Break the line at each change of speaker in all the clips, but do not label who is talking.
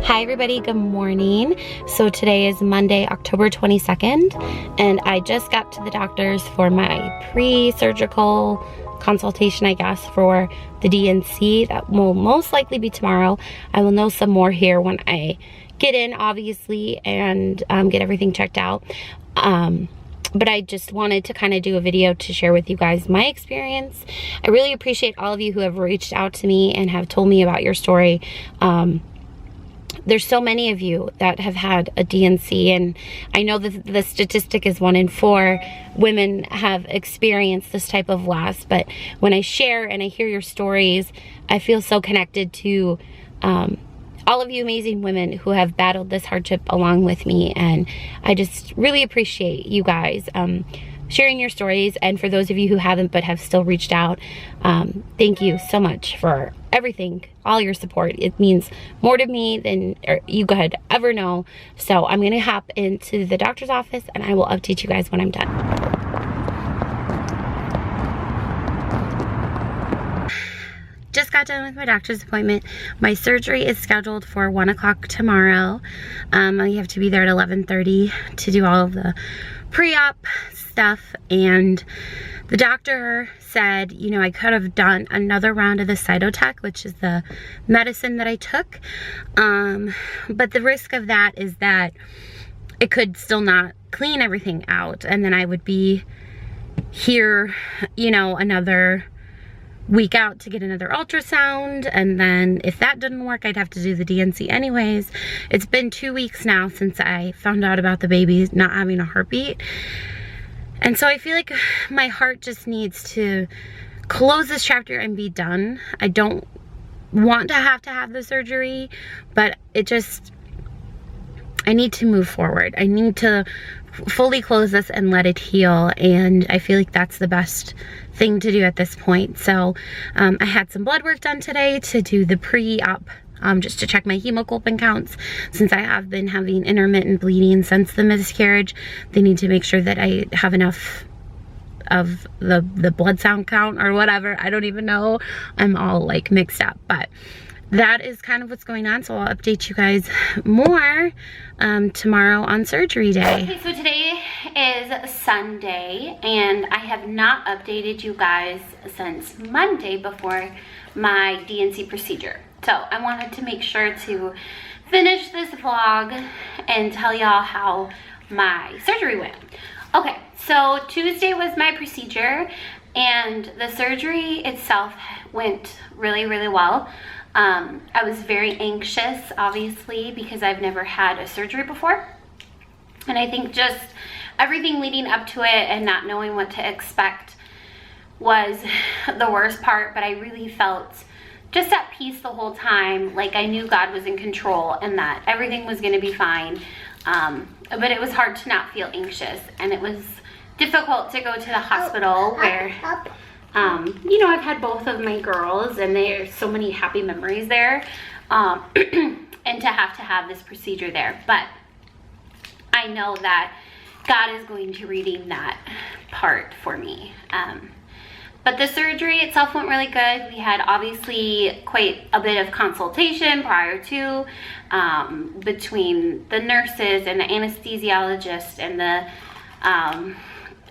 Hi everybody, good morning. So today is Monday, October 22nd, and I just got to the doctor's for my pre-surgical consultation, I guess, for the D&C. That will most likely be tomorrow. I will know some more here when I get in, obviously, and get everything checked out. But I just wanted to kind of do a video to share with you guys my experience. I really appreciate all of you who have reached out to me and have told me about your story. There's so many of you that have had a D&C, and I know that the statistic is 1 in 4 women have experienced this type of loss, but when I share and I hear your stories, I feel so connected to all of you amazing women who have battled this hardship along with me, and I just really appreciate you guys sharing your stories. And for those of you who haven't but have still reached out, thank you so much for everything, all your support. It means more to me than you could ever know. So I'm gonna hop into the doctor's office and I will update you guys when I'm done. Just got done with my doctor's appointment. My surgery is scheduled for 1 o'clock tomorrow. I have to be there at 11:30 to do all of the pre-op stuff, and the doctor said, you know, I could have done another round of the Cytotec, which is the medicine that I took, but the risk of that is that it could still not clean everything out, and then I would be here, you know, another week out to get another ultrasound, and then if that didn't work, I'd have to do the D&C anyways. It's been 2 weeks now since I found out about the baby not having a heartbeat, and so I feel like my heart just needs to close this chapter and be done. I don't want to have the surgery, but it just, I need to move forward. I need to fully close this and let it heal, and I feel like that's the best thing to do at this point. So I had some blood work done today to do the pre-op, just to check my hemoglobin counts. Since I have been having intermittent bleeding since the miscarriage, they need to make sure that I have enough of the blood sound count or whatever. I don't even know. I'm all like mixed up, but that is kind of what's going on. So I'll update you guys more tomorrow on surgery day. Okay, so today is Sunday, and I have not updated you guys since Monday before my D&C procedure. So I wanted to make sure to finish this vlog and tell y'all how my surgery went. Okay, so Tuesday was my procedure, and the surgery itself went really, really well. I was very anxious, obviously, because I've never had a surgery before. And I think just everything leading up to it and not knowing what to expect was the worst part, but I really felt just at peace the whole time. Like I knew God was in control and that everything was gonna be fine. But it was hard to not feel anxious, and it was difficult to go to the hospital where you know, I've had both of my girls, and there's so many happy memories there, and to have this procedure there. But I know that God is going to redeem that part for me. But the surgery itself went really good. We had obviously quite a bit of consultation prior to, between the nurses and the anesthesiologist and the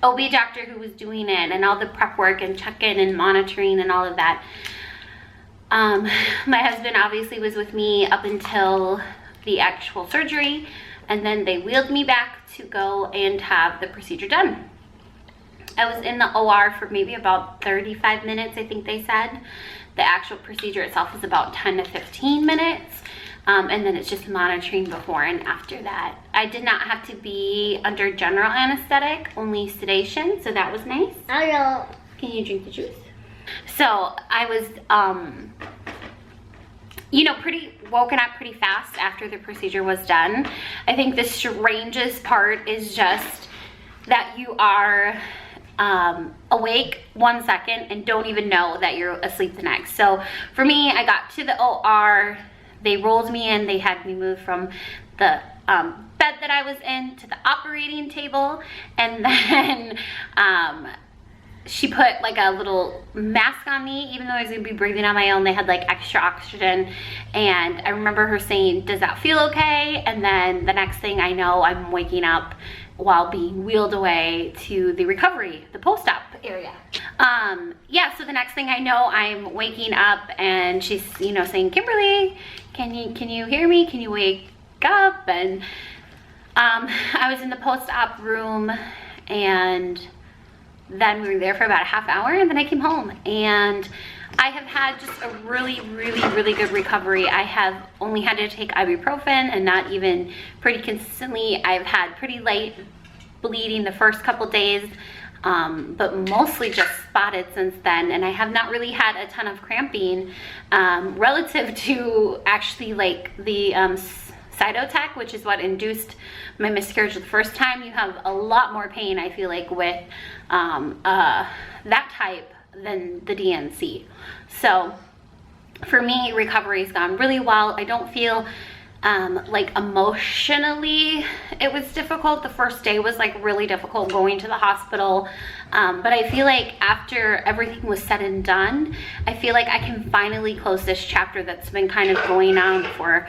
OB doctor who was doing it, and all the prep work and check-in and monitoring and all of that. My husband obviously was with me up until the actual surgery, and then they wheeled me back to go and have the procedure done. I was in the OR for maybe about 35 minutes, I think they said. The actual procedure itself is about 10 to 15 minutes. And then it's just monitoring before and after that. I did not have to be under general anesthetic, only sedation, so that was nice. I know. Can you drink the juice? So I was, you know, woken up pretty fast after the procedure was done. I think the strangest part is just that you are awake 1 second and don't even know that you're asleep the next. So for me, I got to the OR. They rolled me in. They had me move from the bed that I was in to the operating table, and then she put like a little mask on me, even though I was gonna be breathing on my own. They had like extra oxygen, and I remember her saying, "Does that feel okay?" And then the next thing I know, I'm waking up while being wheeled away to the recovery, the post-op area. Yeah, so the next thing I know, I'm waking up and she's, you know, saying, "Kimberly, can you hear me? Can you wake up?" And I was in the post-op room, and then we were there for about a half hour, and then I came home, and I have had just a really good recovery. I have only had to take ibuprofen, and not even pretty consistently. I've had pretty light bleeding the first couple days, but mostly just spotted since then, and I have not really had a ton of cramping relative to actually like the Cytotec, which is what induced my miscarriage the first time. You have a lot more pain, I feel like, with that type than the D&C. So for me, recovery's gone really well. I don't feel like emotionally it was difficult. The first day was like really difficult going to the hospital, but I feel like after everything was said and done, I feel like I can finally close this chapter that's been kind of going on for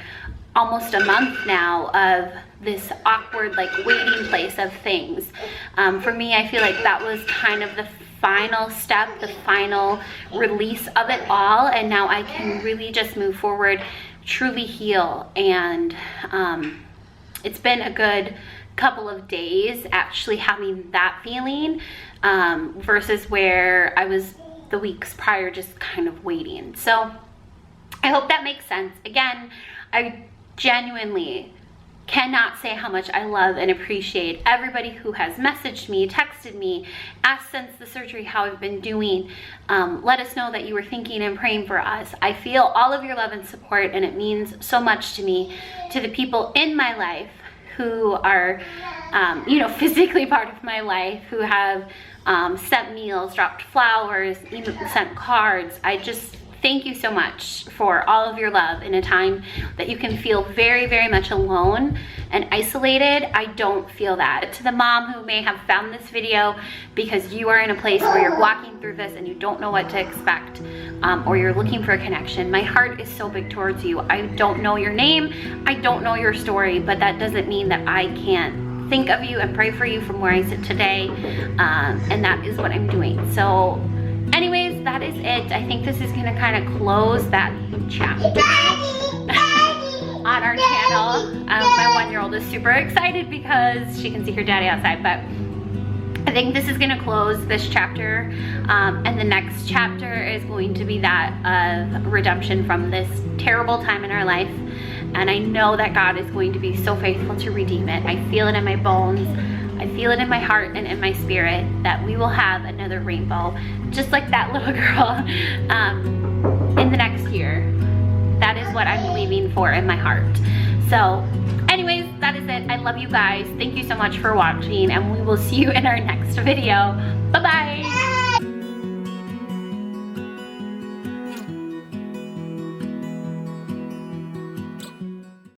almost a month now, of this awkward like waiting place of things. For me, I feel like that was kind of the final step, the final release of it all, and now I can really just move forward, truly heal. And it's been a good couple of days actually having that feeling, versus where I was the weeks prior just kind of waiting. So I hope that makes sense. Again, I genuinely cannot say how much I love and appreciate everybody who has messaged me, texted me, asked since the surgery how I've been doing. Let us know that you were thinking and praying for us. I feel all of your love and support, and it means so much to me. To the people in my life who are, you know, physically part of my life, who have sent meals, dropped flowers, even sent cards. I just thank you so much for all of your love in a time that you can feel very much alone and isolated. I don't feel that. To the mom who may have found this video because you are in a place where you're walking through this and you don't know what to expect, or you're looking for a connection, my heart is so big towards you. I don't know your name, I don't know your story, but that doesn't mean that I can't think of you and pray for you from where I sit today, and that is what I'm doing. So anyways, that is it. I think this is gonna kind of close that chapter on our channel. My 1-year-old is super excited because she can see her daddy outside, but I think this is gonna close this chapter, and the next chapter is going to be that of redemption from this terrible time in our life. And I know that God is going to be so faithful to redeem it. I feel it in my bones. I feel it in my heart and in my spirit that we will have another rainbow, just like that little girl, in the next year. That is what I'm believing for in my heart. So anyways, that is it. I love you guys. Thank you so much for watching, and we will see you in our next video. Bye-bye.